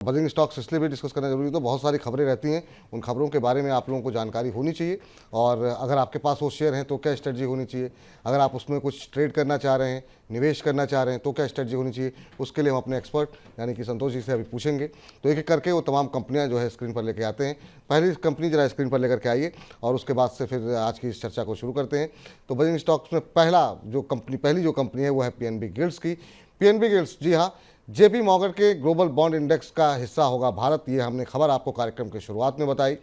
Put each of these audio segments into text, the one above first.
Buzzing stocks इसलिए भी discuss करना जरूरी है, तो बहुत सारी खबरें रहती हैं, उन खबरों के बारे में आप लोगों को जानकारी होनी चाहिए। और अगर आपके पास वो शेयर हैं तो क्या स्ट्रेटजी होनी चाहिए, अगर आप उसमें कुछ ट्रेड करना चाह रहे हैं, निवेश करना चाह रहे हैं तो क्या स्ट्रेटजी होनी चाहिए, उसके लिए हम अपने एक्सपर्ट यानी कि संतोष जी से अभी पूछेंगे। तो एक एक करके वो तमाम कंपनियां जो है स्क्रीन पर लेके आते हैं। पहली कंपनी जरा स्क्रीन पर लेकर के आइए और उसके बाद से फिर आज की इस चर्चा को शुरू करते हैं। तो बजिंग स्टॉक्स में पहली जो कंपनी है वो है पीएनबी गिल्ड्स की। पीएनबी गिल्ड्स, जी हाँ, जेपी मॉर्गन के ग्लोबल बॉन्ड इंडेक्स का हिस्सा होगा भारत। ये हमने खबर आपको कार्यक्रम की शुरुआत में बताई।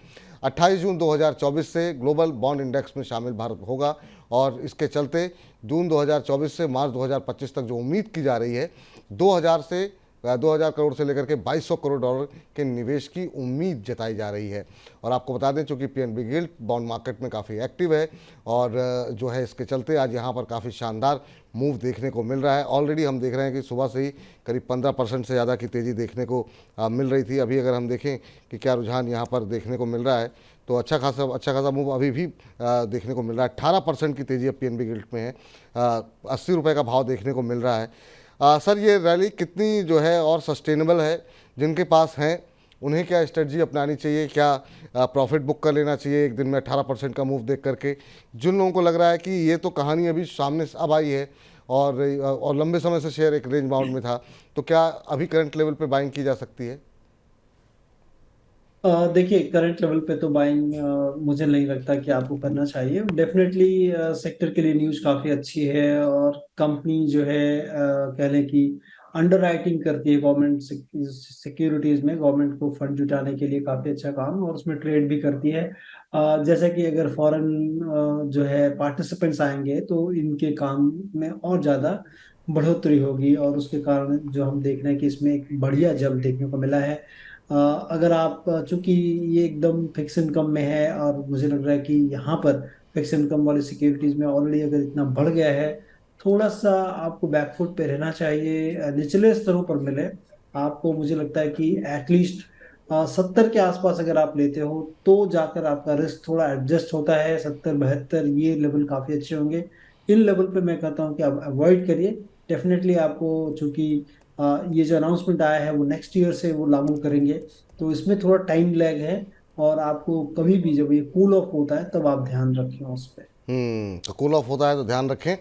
28 जून 2024 से ग्लोबल बॉन्ड इंडेक्स में शामिल भारत होगा और इसके चलते जून 2024 से मार्च 2025 तक जो उम्मीद की जा रही है 2000 करोड़ से लेकर के 2200 करोड़ डॉलर के निवेश की उम्मीद जताई जा रही है। और आपको बता दें, चूंकि पीएनबी गिल्ड बॉन्ड मार्केट में काफ़ी एक्टिव है और जो है इसके चलते आज यहाँ पर काफ़ी शानदार मूव देखने को मिल रहा है। ऑलरेडी हम देख रहे हैं कि सुबह से ही करीब 15% से ज़्यादा की तेज़ी देखने को मिल रही थी। अभी अगर हम देखें कि क्या रुझान यहाँ पर देखने को मिल रहा है तो अच्छा खासा मूव अभी भी देखने को मिल रहा है। 18% की तेज़ी अब पीएनबी गिल्ड में है। 80 रुपये का भाव देखने को मिल रहा है। सर, ये रैली कितनी जो है और सस्टेनेबल है? जिनके पास हैं उन्हें क्या स्ट्रेटजी अपनानी चाहिए? क्या प्रॉफिट बुक कर लेना चाहिए एक दिन में 18% का मूव देख करके? जिन लोगों को लग रहा है कि ये तो कहानी अभी सामने से अब आई है और लंबे समय से शेयर एक रेंज बाउंड में था, तो क्या अभी करंट लेवल पे बाइंग की जा सकती है? देखिए, करंट लेवल पे तो बाइंग मुझे नहीं लगता कि आपको करना चाहिए। डेफिनेटली सेक्टर के लिए न्यूज़ काफ़ी अच्छी है और कंपनी जो है कह लें कि अंडर राइटिंग करती है गवर्नमेंट सिक्योरिटीज़ में, गवर्नमेंट को फंड जुटाने के लिए काफ़ी अच्छा काम, और उसमें ट्रेड भी करती है। जैसा कि अगर फॉरेन जो है पार्टिसिपेंट्स आएंगे तो इनके काम में और ज़्यादा बढ़ोतरी होगी, और उसके कारण जो हम देख रहे हैं कि इसमें एक बढ़िया जंप देखने को मिला है। अगर आप चूंकि ये एकदम फिक्स इनकम में है, और मुझे लग रहा है कि यहाँ पर फिक्स इनकम वाली सिक्योरिटीज में ऑलरेडी अगर इतना बढ़ गया है, थोड़ा सा आपको बैकफुट पे रहना चाहिए। निचले स्तरों पर मिले आपको, मुझे लगता है कि एटलीस्ट 70 के आसपास अगर आप लेते हो तो जाकर आपका रिस्क थोड़ा एडजस्ट होता है। 70 72 ये लेवल काफी अच्छे होंगे। इन लेवल पे मैं कहता हूँ कि आप अवॉइड करिए। डेफिनेटली आपको, चूंकि ये जो अनाउंसमेंट आया है वो नेक्स्ट ईयर से वो लागू करेंगे, तो इसमें थोड़ा टाइम लैग है, और आपको कभी भी जब ये कूल ऑफ होता है तब आप ध्यान रखें उस पर। तो कूल ऑफ होता है तो ध्यान रखें।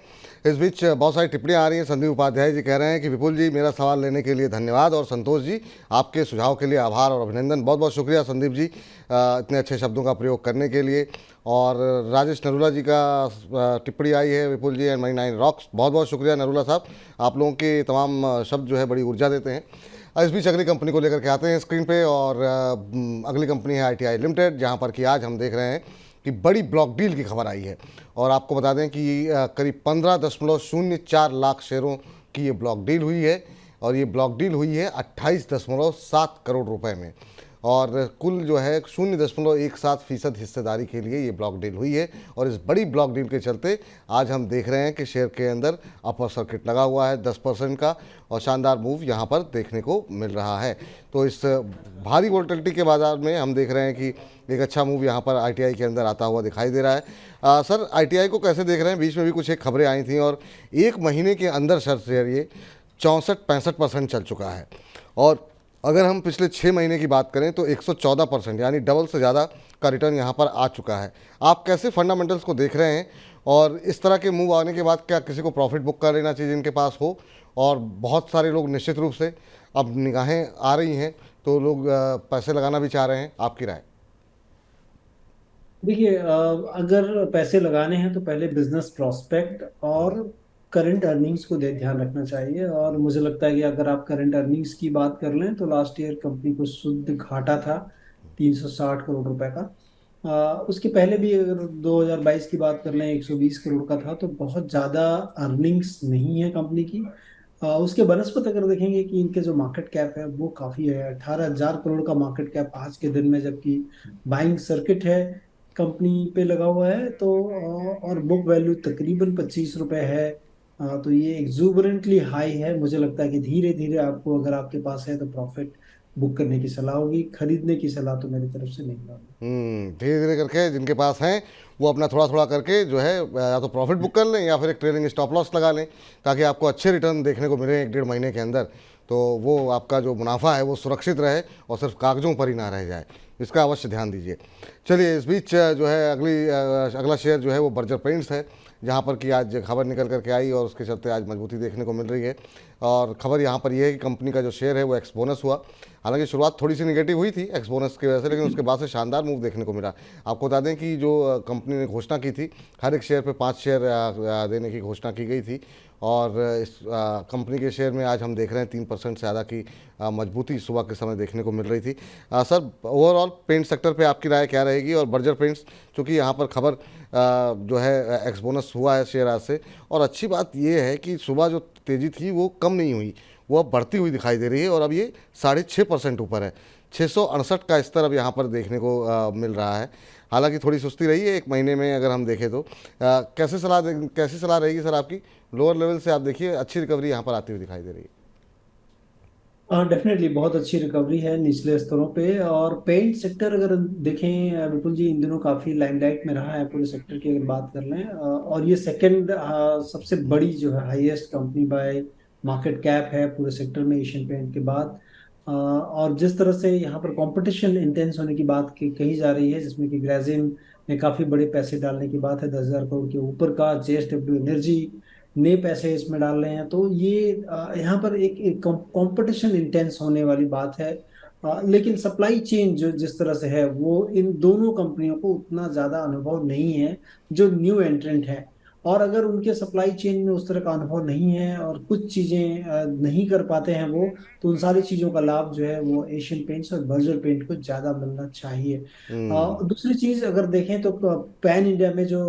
इस बीच बहुत सारी टिप्पणियां आ रही हैं। संदीप उपाध्याय जी कह रहे हैं कि विपुल जी, मेरा सवाल लेने के लिए धन्यवाद, और संतोष जी, आपके सुझाव के लिए आभार और अभिनंदन। बहुत बहुत शुक्रिया संदीप जी, इतने अच्छे शब्दों का प्रयोग करने के लिए। और राजेश नरूला जी का टिप्पणी आई है, विपुल जी एंड मनी 9 रॉक्स। बहुत बहुत शुक्रिया नरूला साहब, आप लोगों के तमाम शब्द जो है बड़ी ऊर्जा देते हैं। इस बीच अगली कंपनी को लेकर के आते हैं स्क्रीन पे, और अगली कंपनी है आईटीआई लिमिटेड, जहां पर कि आज हम देख रहे हैं कि बड़ी ब्लॉक डील की खबर आई है। और आपको बता दें कि करीब 15.04 लाख शेयरों की ये ब्लॉक डील हुई है, और ये ब्लॉक डील हुई है 28.7 करोड़ रुपए में, और कुल जो है 0.17% हिस्सेदारी के लिए ये ब्लॉक डील हुई है। और इस बड़ी ब्लॉक डील के चलते आज हम देख रहे हैं कि शेयर के अंदर अपर सर्किट लगा हुआ है 10% का, और शानदार मूव यहाँ पर देखने को मिल रहा है। तो इस भारी वोलेटिलिटी के बाजार में हम देख रहे हैं कि एक अच्छा मूव यहाँ पर आईटीआई के अंदर आता हुआ दिखाई दे रहा है। सर, आईटीआई को कैसे देख रहे हैं? बीच में भी कुछ एक खबरें आई थी और एक महीने के अंदर सर शेयर ये 64-65% चल चुका है, और अगर हम पिछले 6 महीने की बात करें तो 114%, यानी डबल से ज़्यादा का रिटर्न यहाँ पर आ चुका है। आप कैसे फंडामेंटल्स को देख रहे हैं, और इस तरह के मूव आने के बाद क्या किसी को प्रॉफिट बुक कर लेना चाहिए जिनके पास हो? और बहुत सारे लोग निश्चित रूप से अब निगाहें आ रही हैं तो लोग पैसे लगाना भी चाह रहे हैं, आपकी राय? देखिए, अगर पैसे लगाने हैं तो पहले बिजनेस प्रोस्पेक्ट और करंट अर्निंग्स को ध्यान रखना चाहिए। और मुझे लगता है कि अगर आप करंट अर्निंग्स की बात कर लें तो लास्ट ईयर कंपनी को शुद्ध घाटा था 360 करोड़ रुपए का। उसके पहले भी अगर 2022 की बात कर लें 120 करोड़ का था, तो बहुत ज़्यादा अर्निंग्स नहीं है कंपनी की। उसके बनस्पत अगर देखेंगे कि इनके जो मार्केट कैप है वो काफ़ी है, 18,000 करोड़ का मार्केट कैप आज के दिन में, जबकि बाइंग सर्किट है कंपनी पे लगा हुआ है। तो और बुक वैल्यू तकरीबन 25 रुपए है। तो ये एक्सूबरेंटली हाई है। मुझे लगता है कि धीरे धीरे आपको, अगर आपके पास है तो प्रॉफिट बुक करने की सलाह होगी, खरीदने की सलाह तो मेरी तरफ से नहीं होगी। धीरे धीरे करके जिनके पास हैं वो अपना थोड़ा थोड़ा करके जो है या तो प्रॉफिट बुक कर लें या फिर एक ट्रेलिंग स्टॉप लॉस लगा लें, ताकि आपको अच्छे रिटर्न देखने को मिले 1 डेढ़ महीने के अंदर। तो वो आपका जो मुनाफा है वो सुरक्षित रहे और सिर्फ कागज़ों पर ही ना रह जाए, इसका अवश्य ध्यान दीजिए। चलिए, इस बीच जो है अगला शेयर जो है वो बर्जर पेंट्स है, जहाँ पर कि आज खबर निकल करके आई और उसके चलते आज मजबूती देखने को मिल रही है। और खबर यहाँ पर यह है कि कंपनी का जो शेयर है वो एक्स बोनस हुआ। हालांकि शुरुआत थोड़ी सी निगेटिव हुई थी एक्स बोनस की वजह से, लेकिन उसके बाद से शानदार मूव देखने को मिला। आपको बता दें कि जो कंपनी ने घोषणा की थी, हर एक शेयर पे 5 शेयर देने की घोषणा की गई थी, और इस कंपनी के शेयर में आज हम देख रहे हैं 3% से ज़्यादा की मजबूती सुबह के समय देखने को मिल रही थी। सर, ओवरऑल पेंट सेक्टर पे आपकी राय क्या रहेगी? और बर्जर पेंट्स, चूँकि यहाँ पर खबर जो है एक्स बोनस हुआ है शेयर आज से, और अच्छी बात ये है कि सुबह जो तेज़ी थी वो कम नहीं हुई, वो अब बढ़ती हुई दिखाई दे रही है, और अब ये 6.5% ऊपर है। 668 का स्तर अब यहाँ पर देखने को मिल रहा है। हालांकि थोड़ी सुस्ती रही है एक महीने में अगर हम देखें तो। कैसी सलाह रहेगी सर आपकी? लोअर लेवल से आप देखिए अच्छी रिकवरी यहाँ पर आती हुई दिखाई दे रही है। डेफिनेटली बहुत अच्छी रिकवरी है निचले स्तरों पे। और पेंट सेक्टर अगर देखें विपुल जी, इन दिनों काफी लाइमलाइट में रहा है पूरे सेक्टर की अगर बात कर लें। और ये सेकंड सबसे बड़ी जो है highest company by market cap है पूरे सेक्टर में एशियन पेंट के बाद। और जिस तरह से यहाँ पर कंपटीशन इंटेंस होने की बात कही जा रही है, जिसमें कि ग्रेजिम ने काफी बड़े पैसे डालने की बात है, 10,000 करोड़ के ऊपर का। जेएसडब्ल्यू एनर्जी नए पैसे इसमें डाल रहे हैं। तो ये यहाँ पर एक कंपटीशन इंटेंस होने वाली बात है। लेकिन सप्लाई चेन जो जिस तरह से है, वो इन दोनों कंपनियों को उतना ज्यादा अनुभव नहीं है जो न्यू एंट्रेंट है। और अगर उनके सप्लाई चेन में उस तरह का अनुभव नहीं है और कुछ चीजें नहीं कर पाते हैं वो, तो उन सारी चीजों का लाभ जो है वो एशियन पेंट्स और बर्जर पेंट को ज्यादा मिलना चाहिए। दूसरी चीज अगर देखें तो पैन इंडिया में जो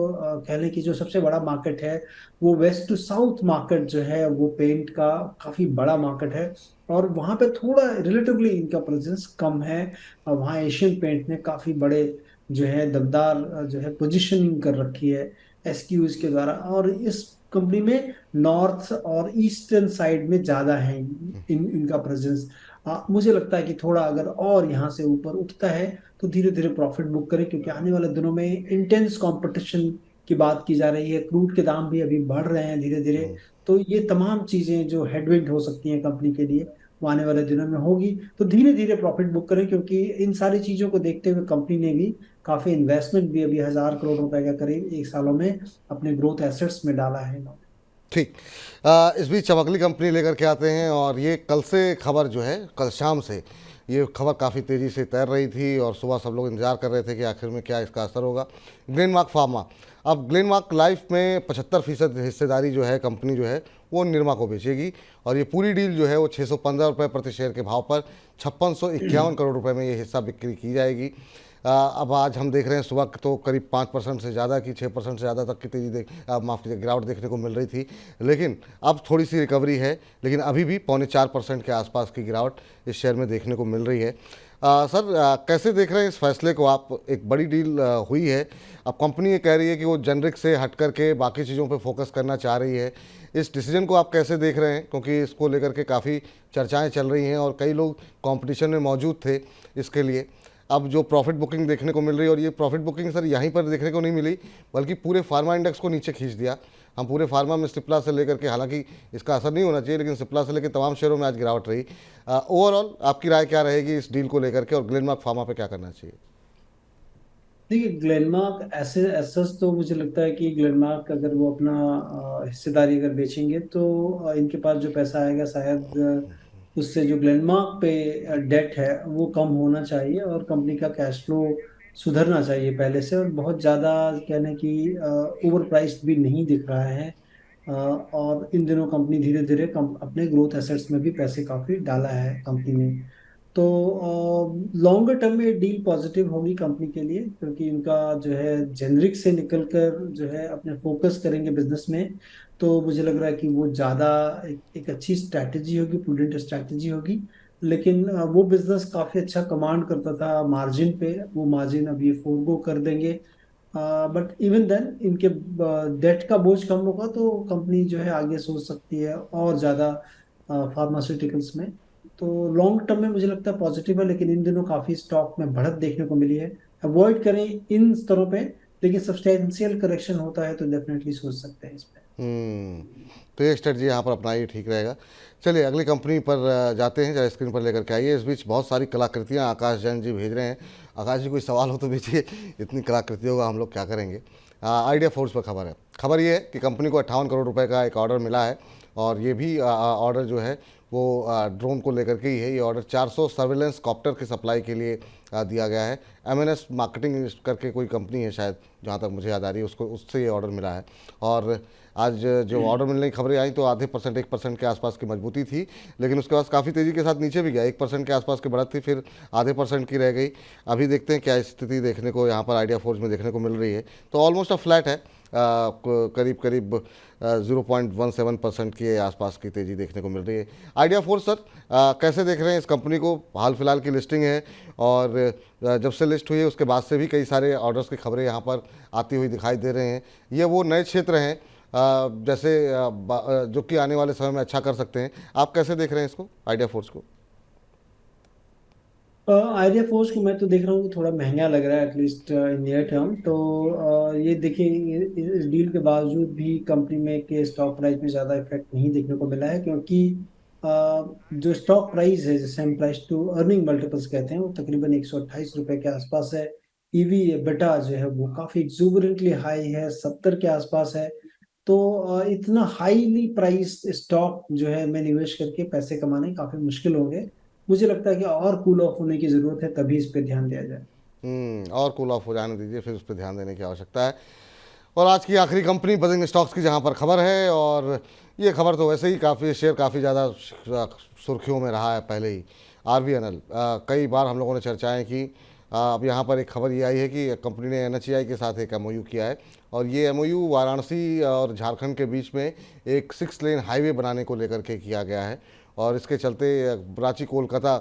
कह लें कि जो सबसे बड़ा मार्केट है, वो वेस्ट टू साउथ मार्केट जो है वो पेंट का काफी बड़ा मार्केट है। और वहां पे थोड़ा रिलेटिवली इनका प्रेजेंस कम है। और वहाँ एशियन पेंट ने काफी बड़े जो है दमदार जो है पोजीशनिंग कर रखी है एसक्यूज के द्वारा। और इस कंपनी में नॉर्थ और ईस्टर्न साइड में ज्यादा है इनका प्रेजेंस। मुझे लगता है कि थोड़ा अगर और यहाँ से ऊपर उठता है तो धीरे धीरे प्रॉफिट बुक करें, क्योंकि आने वाले दिनों में इंटेंस कंपटीशन की बात की जा रही है। क्रूड के दाम भी अभी बढ़ रहे हैं धीरे धीरे। तो ये तमाम चीजें जो हेडविंड हो सकती हैं कंपनी के लिए, वो आने वाले दिनों में होगी। तो धीरे धीरे प्रॉफिट बुक करें, क्योंकि इन सारी चीजों को देखते हुए कंपनी ने भी काफी इन्वेस्टमेंट भी अभी 1,000 करोड़ रुपए का करीब 1 सालों में अपने ग्रोथ एसेट्स में डाला है इन्होंने। ठीक। इस बीच अब अगली कंपनी लेकर के आते हैं, और ये कल से खबर जो है, कल शाम से ये खबर काफ़ी तेज़ी से तैर रही थी और सुबह सब लोग इंतजार कर रहे थे कि आखिर में क्या इसका असर होगा। Glenmark pharma. अब ग्लेनमार्क लाइफ में 75% हिस्सेदारी जो है कंपनी जो है वो निरमा को बेचेगी, और ये पूरी डील जो है वो 615 रुपये प्रति शेयर के भाव पर 5651 करोड़ रुपए में ये हिस्सा बिक्री की जाएगी। अब आज हम देख रहे हैं सुबह तो करीब 5% से ज़्यादा की 6% से ज़्यादा तक की तेज़ी माफ़ कीजिए गिरावट देखने को मिल रही थी, लेकिन अब थोड़ी सी रिकवरी है, लेकिन अभी भी 3.25% के आसपास की गिरावट इस शेयर में देखने को मिल रही है। सर, कैसे देख रहे हैं इस फैसले को आप? एक बड़ी डील हुई है, अब कंपनी ये कह रही है कि वो जेनरिक से हट करके बाकी चीज़ों पे फोकस करना चाह रही है। इस डिसीजन को आप कैसे देख रहे हैं, क्योंकि इसको लेकर के काफ़ी चर्चाएं चल रही हैं और कई लोग कंपटीशन में मौजूद थे इसके लिए। अब जो प्रॉफिट बुकिंग देखने को मिल रही है, और ये प्रॉफिट बुकिंग सर यहीं पर देखने को नहीं मिली, बल्कि पूरे फार्मा इंडेक्स को नीचे खींच दिया। हम पूरे फार्मा में सिप्ला से लेकर के, हालांकि इसका असर नहीं होना चाहिए, लेकिन सिप्ला से लेकर तमाम शेयरों में आज गिरावट रही। ओवरऑल आपकी राय क्या रहेगी इस डील को लेकर के, और ग्लेनमार्क फार्मा पे क्या करना चाहिए? देखिए, ग्लेनमार्क ऐसे एसेस तो मुझे लगता है कि ग्लेनमार्क अगर वो अपना हिस्सेदारी अगर बेचेंगे तो इनके पास जो पैसा आएगा शायद उससे जो ग्लेनमार्क पे डेट है वो कम होना चाहिए और कंपनी का कैश फ्लो सुधरना चाहिए पहले से। और बहुत ज़्यादा कहने की ओवर प्राइस्ड भी नहीं दिख रहा है। और इन दिनों कंपनी धीरे धीरे अपने ग्रोथ एसेट्स में भी पैसे काफ़ी डाला है कंपनी ने। तो लॉन्गर टर्म में डील पॉजिटिव होगी कंपनी के लिए, क्योंकि इनका जो है जेनरिक से निकलकर जो है अपने फोकस करेंगे बिजनेस में। तो मुझे लग रहा है कि वो ज़्यादा एक अच्छी स्ट्रैटेजी होगी, प्रूडेंट स्ट्रैटेजी होगी। लेकिन वो बिजनेस काफ़ी अच्छा कमांड करता था मार्जिन पे, वो मार्जिन अब ये फोरगो कर देंगे। बट इवन देन इनके डेट का बोझ कम होगा तो कंपनी जो है आगे सोच सकती है और ज़्यादा फार्मास्यूटिकल्स में। तो लॉन्ग टर्म में मुझे लगता है पॉजिटिव है, लेकिन इन दिनों काफी स्टॉक में बढ़त देखने को मिली है। अवॉइड करें इन स्तरों पे, लेकिन सब्सटेंशियल करेक्शन होता है तो डेफिनेटली सोच सकते हैं इस पे। तो ये स्ट्रेटजी यहाँ पर अपनाइए, ठीक रहेगा। चलिए अगली कंपनी पर जाते हैं, जरा स्क्रीन पर लेकर के आइए। इस बीच बहुत सारी कलाकृतियाँ आकाश जैन जी भेज रहे हैं। आकाश जी कोई सवाल हो तो भेजिए, इतनी कलाकृतियों का हम लोग क्या करेंगे। आइडिया फोर्स पर खबर है। खबर ये है कि कंपनी को 58 करोड़ रुपए का एक ऑर्डर मिला है, और ये भी ऑर्डर जो है वो ड्रोन को लेकर के ही है। ये ऑर्डर 400 सर्वेलेंस कॉप्टर की सप्लाई के लिए दिया गया है। एमएनएस मार्केटिंग करके कोई कंपनी है शायद, जहाँ तक मुझे याद आ रही है, उसको उससे ये ऑर्डर मिला है। और आज जो ऑर्डर मिलने की खबरें आई तो आधे परसेंट 1% के आसपास की मजबूती थी, लेकिन उसके बाद काफ़ी तेज़ी के साथ नीचे भी गया। 1% के आसपास की बढ़त थी, फिर आधे परसेंट की रह गई। अभी देखते हैं क्या स्थिति देखने को यहाँ पर आइडिया फोर्स में देखने को मिल रही है। तो ऑलमोस्ट फ्लैट है, करीब करीब 0.17% के आसपास की तेज़ी देखने को मिल रही है। आइडिया फोर्स सर, कैसे देख रहे हैं इस कंपनी को? हाल फिलहाल की लिस्टिंग है, और जब से लिस्ट हुई है उसके बाद से भी कई सारे ऑर्डर्स की खबरें यहाँ पर आती हुई दिखाई दे रहे हैं। ये वो नए क्षेत्र हैं जैसे जो कि आने वाले समय में अच्छा कर सकते हैं। आप कैसे देख रहे हैं इसको, आइडिया फोर्स को? आइडिया फोर्स को मैं तो देख रहा हूँ कि थोड़ा महंगा लग रहा है, एटलीस्ट इन नियर टर्म। तो ये देखिए, इस डील के बावजूद भी कंपनी में के स्टॉक प्राइस में ज़्यादा इफेक्ट नहीं देखने को मिला है, क्योंकि जो स्टॉक प्राइस है, जिसे हम प्राइस टू अर्निंग मल्टीपल्स कहते हैं, वो तकरीबन 128 रुपए के आसपास है। ईवी बेटा जो है वो काफ़ी एक्सूबरेंटली हाई है, 70 के आसपास है। तो इतना हाईली प्राइस स्टॉक जो है में निवेश करके पैसे कमाने काफ़ी मुश्किल होंगे। मुझे लगता है कि और कूल ऑफ होने की जरूरत है, तभी इस पे ध्यान दिया जाए। और कूल ऑफ हो जाने दीजिए, फिर उस पर ध्यान देने की आवश्यकता है। और आज की आखिरी कंपनी बजिंग स्टॉक्स की जहां पर खबर है, और ये खबर तो वैसे ही काफ़ी शेयर काफ़ी ज़्यादा सुर्खियों में रहा है पहले ही। आरवीएनएल, कई बार हम लोगों ने चर्चाएं की। अब यहाँ पर एक खबर ये आई है कि कंपनी ने एनएचएआई के साथ एक एमओयू किया है, और ये एमओयू वाराणसी और झारखंड के बीच में एक 6 लेन हाईवे बनाने को लेकर के किया गया है। और इसके चलते रांची कोलकाता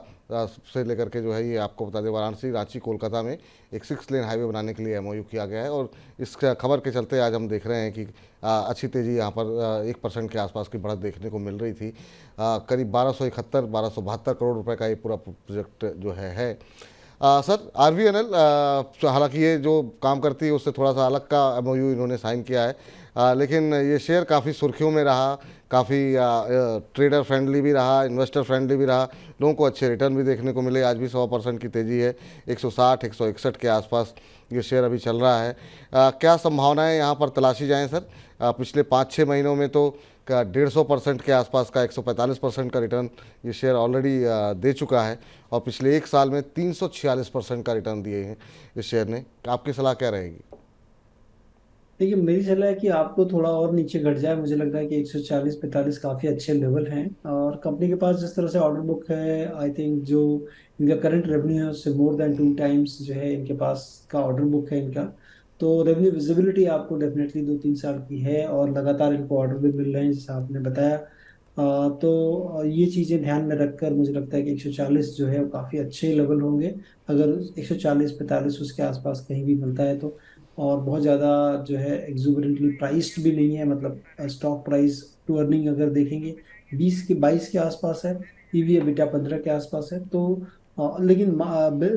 से लेकर के जो है, ये आपको बता दें, वाराणसी रांची कोलकाता में एक 6 लेन हाईवे बनाने के लिए एमओयू किया गया है। और इस खबर के चलते आज हम देख रहे हैं कि अच्छी तेज़ी यहाँ पर 1% के आसपास की बढ़त देखने को मिल रही थी। करीब 1271-1272 करोड़ रुपए का ये पूरा प्रोजेक्ट जो है। सर आरवीएनएल, हालांकि ये जो काम करती है उससे थोड़ा सा अलग का एमओयू इन्होंने साइन किया है, लेकिन ये शेयर काफ़ी सुर्खियों में रहा, काफ़ी ट्रेडर फ्रेंडली भी रहा, इन्वेस्टर फ्रेंडली भी रहा। लोगों को अच्छे रिटर्न भी देखने को मिले। आज भी 100% की तेज़ी है, 160-161 के आसपास ये शेयर अभी चल रहा है। क्या संभावनाएं यहाँ पर तलाशी जाएं सर? पिछले 5-6 महीनों में तो का 150% के आसपास का, 145% का रिटर्न ये शेयर ऑलरेडी दे चुका है, और पिछले एक साल में 346% का रिटर्न दिए हैं इस शेयर ने। आपकी सलाह क्या रहेगी? देखिए, मेरी सलाह है कि आपको थोड़ा और नीचे घट जाए। मुझे लग रहा है कि 140-45 काफ़ी अच्छे लेवल हैं, और कंपनी के पास जिस तरह से ऑर्डर बुक है, आई थिंक जो इनका करंट रेवेन्यू है उससे मोर देन 2 टाइम्स जो है इनके पास का ऑर्डर बुक है इनका। तो रेवेन्यू विजिबिलिटी आपको डेफिनेटली 2-3 साल की है, और लगातार इनको ऑर्डर भी मिल रहे हैं जैसा आपने बताया। तो ये चीज़ें ध्यान में रखकर मुझे लगता है कि 140 जो है वो काफ़ी अच्छे लेवल होंगे, अगर 140-45 उसके आसपास कहीं भी मिलता है तो। और बहुत ज़्यादा जो है एग्जूबरेंटली प्राइस्ड भी नहीं है, मतलब स्टॉक प्राइस टू अर्निंग अगर देखेंगे 20 के 22 के आसपास है, ईवी एबिटा 15 के आसपास है। तो लेकिन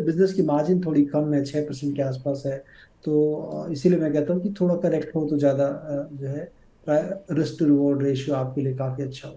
बिजनेस की मार्जिन थोड़ी कम है, 6% के आसपास है। तो इसीलिए मैं कहता हूँ कि थोड़ा करेक्ट हो तो ज़्यादा जो है रिस्क टू रिवॉर्ड रेशियो आपके लिए काफ़ी अच्छा हो।